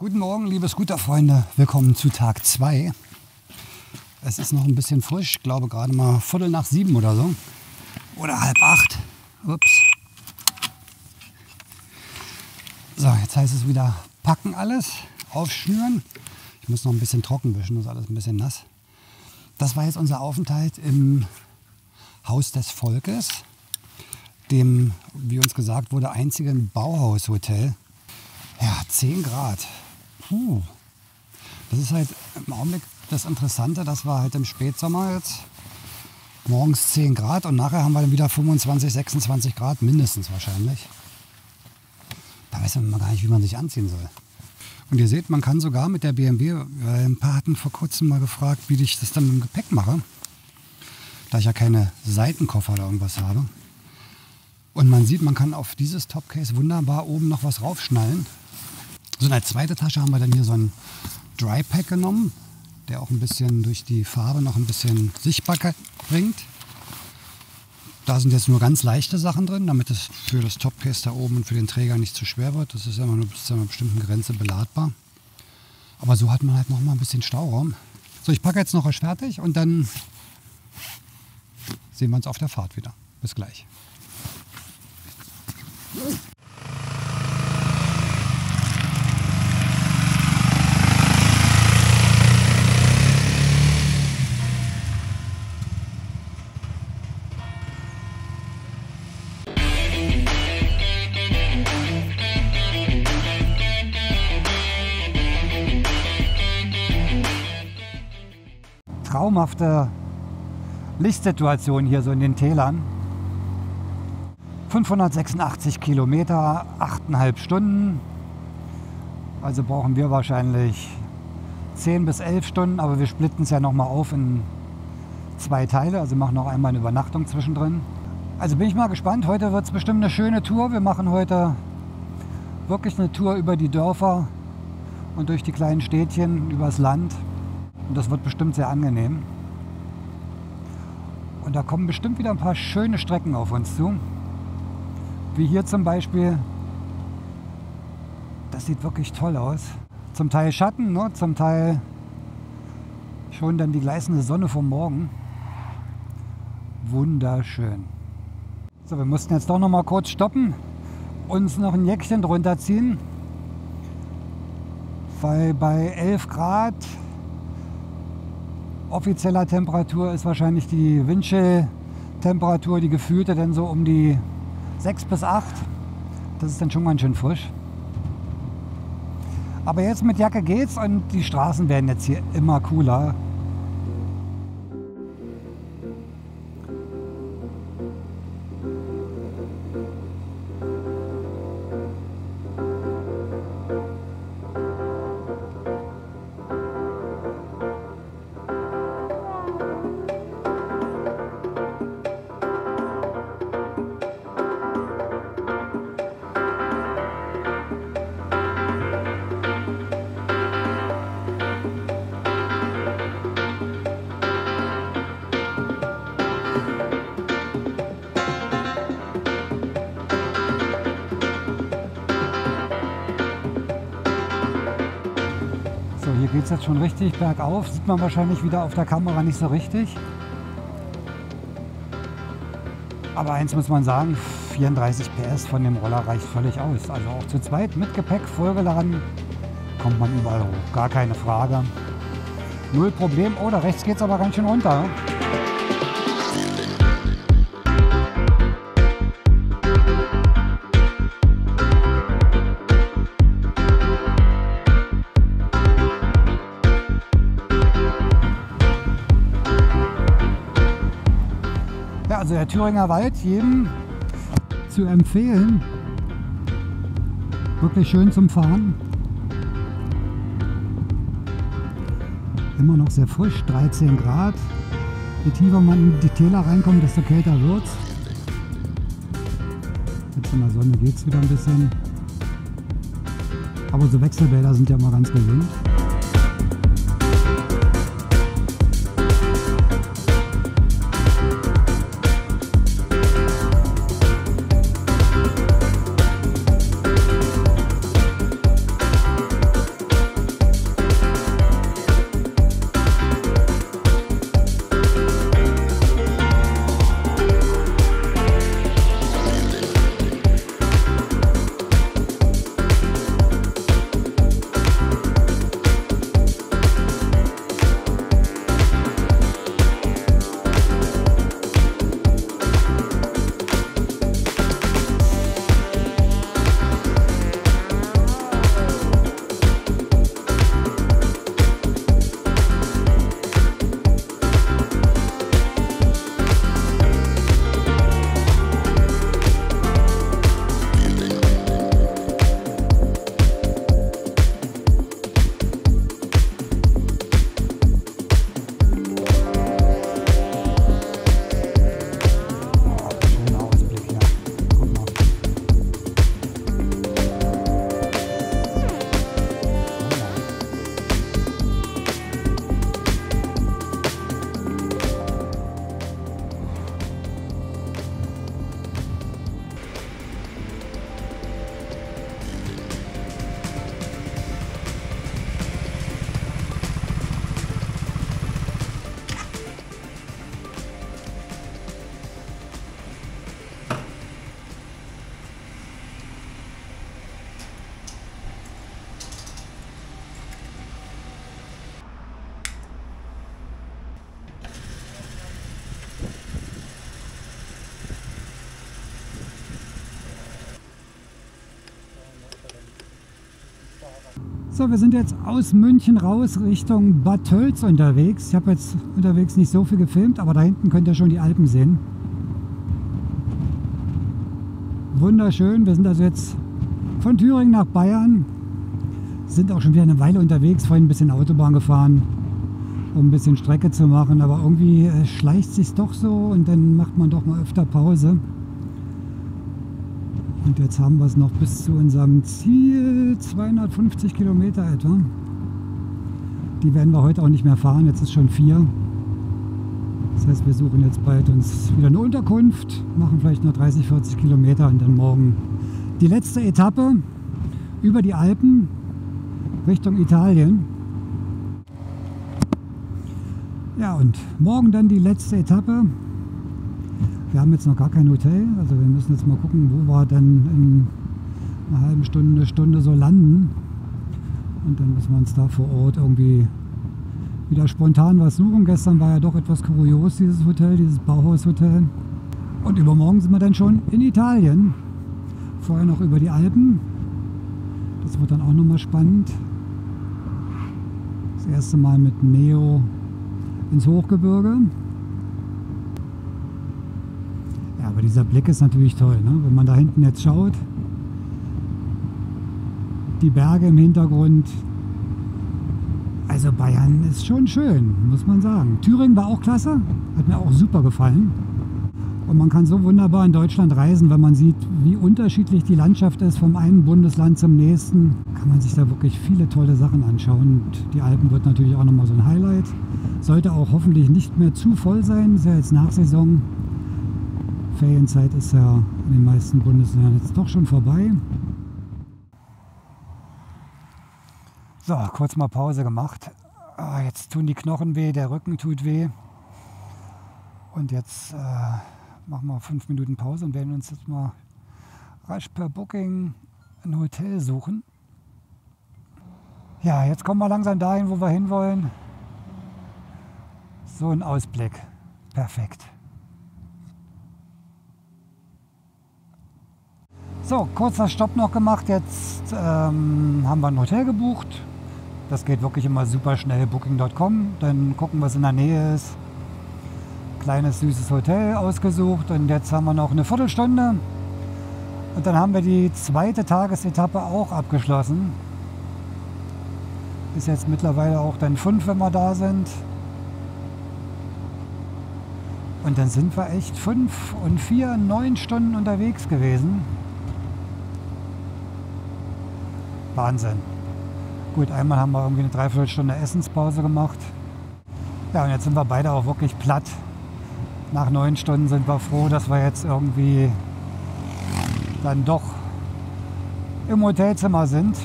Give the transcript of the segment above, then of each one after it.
Guten Morgen, liebe Scooterfreunde. Willkommen zu Tag 2. Es ist noch ein bisschen frisch, ich glaube gerade mal 7:15 oder so. Oder 7:30. Ups. So, jetzt heißt es wieder packen alles, aufschnüren. Ich muss noch ein bisschen trocken wischen, das ist alles ein bisschen nass. Das war jetzt unser Aufenthalt im Haus des Volkes, dem, wie uns gesagt wurde, einzigen Bauhaushotel. Ja, 10 Grad. Puh. Das ist halt im Augenblick das Interessante, dass wir halt im Spätsommer jetzt morgens 10 Grad und nachher haben wir dann wieder 25, 26 Grad mindestens wahrscheinlich. Da weiß man gar nicht, wie man sich anziehen soll. Und ihr seht, man kann sogar mit der BMW, weil ein paar hatten vor kurzem mal gefragt, wie ich das dann mit dem Gepäck mache, da ich ja keine Seitenkoffer oder irgendwas habe. Und man sieht, man kann auf dieses Topcase wunderbar oben noch was raufschnallen. So, in der zweiten Tasche haben wir dann hier so einen Dry Pack genommen, der auch ein bisschen durch die Farbe noch ein bisschen Sichtbarkeit bringt. Da sind jetzt nur ganz leichte Sachen drin, damit es für das Topcase da oben und für den Träger nicht zu schwer wird. Das ist immer nur bis zu einer bestimmten Grenze beladbar. Aber so hat man halt noch mal ein bisschen Stauraum. So, ich packe jetzt noch was fertig und dann sehen wir uns auf der Fahrt wieder. Bis gleich. Traumhafte Lichtsituation hier so in den Tälern. 586 Kilometer, 8,5 Stunden. Also brauchen wir wahrscheinlich 10 bis 11 Stunden, aber wir splitten es ja nochmal auf in 2 Teile, also machen noch einmal eine Übernachtung zwischendrin. Also bin ich mal gespannt, heute wird es bestimmt eine schöne Tour. Wir machen heute wirklich eine Tour über die Dörfer und durch die kleinen Städtchen, übers Land. Und das wird bestimmt sehr angenehm. Und da kommen bestimmt wieder ein paar schöne Strecken auf uns zu. Wie hier zum Beispiel. Das sieht wirklich toll aus. Zum Teil Schatten, ne? Zum Teil schon dann die gleißende Sonne vom Morgen. Wunderschön. So, wir mussten jetzt doch noch mal kurz stoppen, uns noch ein Jäckchen drunter ziehen. Weil bei 11 Grad offizieller Temperatur ist wahrscheinlich die Windchill-Temperatur, die gefühlte, dann so um die 6 bis 8. Das ist dann schon ganz schön frisch. Aber jetzt mit Jacke geht's und die Straßen werden jetzt hier immer cooler. Hier geht es jetzt schon richtig bergauf, sieht man wahrscheinlich wieder auf der Kamera nicht so richtig. Aber eins muss man sagen, 34 PS von dem Roller reicht völlig aus. Also auch zu zweit mit Gepäck vollgeladen kommt man überall hoch, gar keine Frage. Null Problem. Oh, da rechts geht es aber ganz schön runter. Also der Thüringer Wald jedem zu empfehlen. Wirklich schön zum Fahren. Immer noch sehr frisch, 13 Grad. Je tiefer man in die Täler reinkommt, desto kälter wird es. Jetzt in der Sonne geht es wieder ein bisschen. Aber so Wechselbäder sind ja mal ganz gesund. So, wir sind jetzt aus München raus Richtung Bad Tölz unterwegs. Ich habe jetzt unterwegs nicht so viel gefilmt, aber da hinten könnt ihr schon die Alpen sehen. Wunderschön. Wir sind also jetzt von Thüringen nach Bayern. Sind auch schon wieder eine Weile unterwegs, vorhin ein bisschen Autobahn gefahren, um ein bisschen Strecke zu machen. Aber irgendwie schleicht sich doch so und dann macht man doch mal öfter Pause. Und jetzt haben wir es noch bis zu unserem Ziel, 250 Kilometer etwa. Die werden wir heute auch nicht mehr fahren, jetzt ist schon 4. Das heißt, wir suchen jetzt bald uns wieder eine Unterkunft, machen vielleicht noch 30, 40 Kilometer und dann morgen die letzte Etappe über die Alpen Richtung Italien. Ja, und morgen dann die letzte Etappe. Wir haben jetzt noch gar kein Hotel, also wir müssen jetzt mal gucken, wo wir dann in einer halben Stunde, Stunde so landen. Und dann müssen wir uns da vor Ort irgendwie wieder spontan was suchen. Gestern war ja doch etwas kurios, dieses Hotel, dieses Bauhaushotel. Und übermorgen sind wir dann schon in Italien. Vorher noch über die Alpen. Das wird dann auch nochmal spannend. Das erste Mal mit Neo ins Hochgebirge. Ja, aber dieser Blick ist natürlich toll, ne? Wenn man da hinten jetzt schaut. Die Berge im Hintergrund. Also Bayern ist schon schön, muss man sagen. Thüringen war auch klasse, hat mir auch super gefallen. Und man kann so wunderbar in Deutschland reisen, wenn man sieht, wie unterschiedlich die Landschaft ist vom einen Bundesland zum nächsten. Kann man sich da wirklich viele tolle Sachen anschauen. Und die Alpen wird natürlich auch nochmal so ein Highlight. Sollte auch hoffentlich nicht mehr zu voll sein. Ist ja jetzt Nachsaison. Ferienzeit ist ja in den meisten Bundesländern jetzt doch schon vorbei. So, kurz mal Pause gemacht. Jetzt tun die Knochen weh, der Rücken tut weh. Und jetzt machen wir 5 Minuten Pause und werden uns jetzt mal rasch per Booking ein Hotel suchen. Ja, jetzt kommen wir langsam dahin, wo wir hinwollen. So ein Ausblick. Perfekt. So, kurzer Stopp noch gemacht. Jetzt haben wir ein Hotel gebucht. Das geht wirklich immer super schnell. Booking.com. Dann gucken, was in der Nähe ist. Kleines, süßes Hotel ausgesucht. Und jetzt haben wir noch eine Viertelstunde. Und dann haben wir die zweite Tagesetappe auch abgeschlossen. Ist jetzt mittlerweile auch dann 5, wenn wir da sind. Und dann sind wir echt 5 und 4, 9 Stunden unterwegs gewesen. Wahnsinn. Gut, einmal haben wir irgendwie eine Dreiviertelstunde Essenspause gemacht. Ja, und jetzt sind wir beide auch wirklich platt. Nach 9 Stunden sind wir froh, dass wir jetzt irgendwie dann doch im Hotelzimmer sind.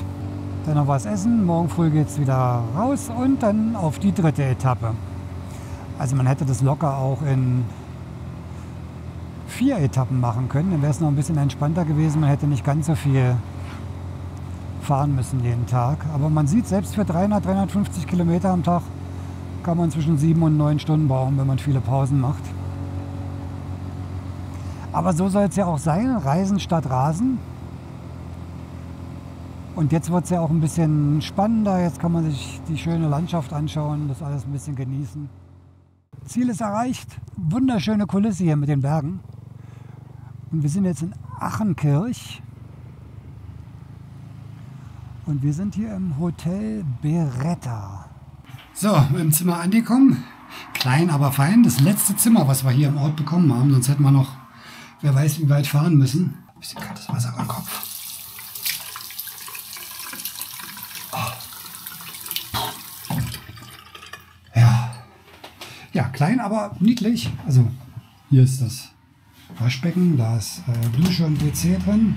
Dann noch was essen. Morgen früh geht es wieder raus und dann auf die dritte Etappe. Also man hätte das locker auch in 4 Etappen machen können. Dann wäre es noch ein bisschen entspannter gewesen. Man hätte nicht ganz so viel fahren müssen jeden Tag. Aber man sieht, selbst für 300, 350 Kilometer am Tag kann man zwischen 7 und 9 Stunden brauchen, wenn man viele Pausen macht. Aber so soll es ja auch sein. Reisen statt Rasen. Und jetzt wird es ja auch ein bisschen spannender. Jetzt kann man sich die schöne Landschaft anschauen, das alles ein bisschen genießen. Ziel ist erreicht. Wunderschöne Kulisse hier mit den Bergen. Und wir sind jetzt in Achenkirch. Und wir sind hier im Hotel Beretta. So, im Zimmer angekommen. Klein, aber fein. Das letzte Zimmer, was wir hier im Ort bekommen haben. Sonst hätten wir noch, wer weiß wie weit fahren müssen. Ein bisschen kaltes Wasser am Kopf. Ja, klein, aber niedlich. Also hier ist das Waschbecken, da ist Dusche und WC drin.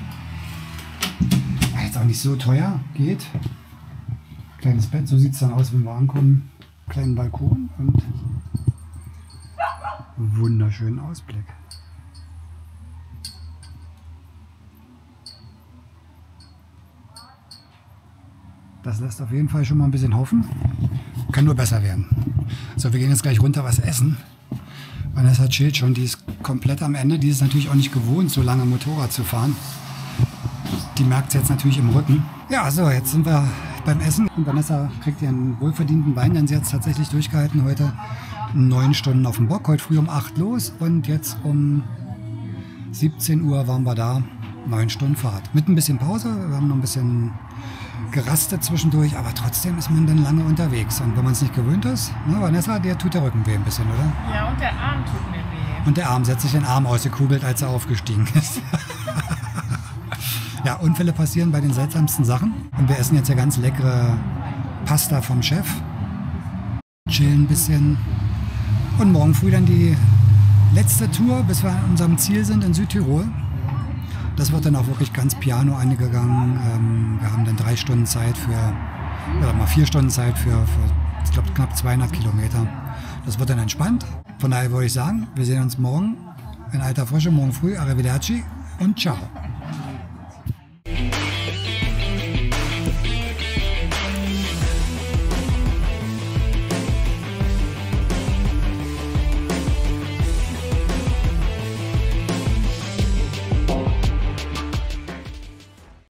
Jetzt auch nicht so teuer, geht. Kleines Bett, so sieht es dann aus, wenn wir ankommen. Kleinen Balkon und wunderschönen Ausblick. Das lässt auf jeden Fall schon mal ein bisschen hoffen. Kann nur besser werden. So, wir gehen jetzt gleich runter was essen. Vanessa chillt schon, die ist komplett am Ende. Die ist natürlich auch nicht gewohnt, so lange Motorrad zu fahren. Die merkt es jetzt natürlich im Rücken. Ja, so, jetzt sind wir beim Essen. Und Vanessa kriegt ihren wohlverdienten Wein, denn sie hat es tatsächlich durchgehalten heute. 9 Stunden auf dem Bock, heute früh um 8 los und jetzt um 17 Uhr waren wir da. 9 Stunden Fahrt. Mit ein bisschen Pause, wir haben noch ein bisschen gerastet zwischendurch, aber trotzdem ist man dann lange unterwegs. Und wenn man es nicht gewöhnt ist, ne, Vanessa, dir tut der Rücken weh ein bisschen, oder? Ja, und der Arm tut mir weh. Und der Arm setzt sich den Arm ausgekugelt, als er aufgestiegen ist. Ja, Unfälle passieren bei den seltsamsten Sachen. Und wir essen jetzt ja ganz leckere Pasta vom Chef. Chillen ein bisschen. Und morgen früh dann die letzte Tour, bis wir an unserem Ziel sind in Südtirol. Das wird dann auch wirklich ganz piano angegangen. Wir haben dann 3 Stunden Zeit oder mal 4 Stunden Zeit für ich glaube, knapp 200 Kilometer. Das wird dann entspannt. Von daher würde ich sagen, wir sehen uns morgen in alter Frische, morgen früh. Arrivederci und ciao.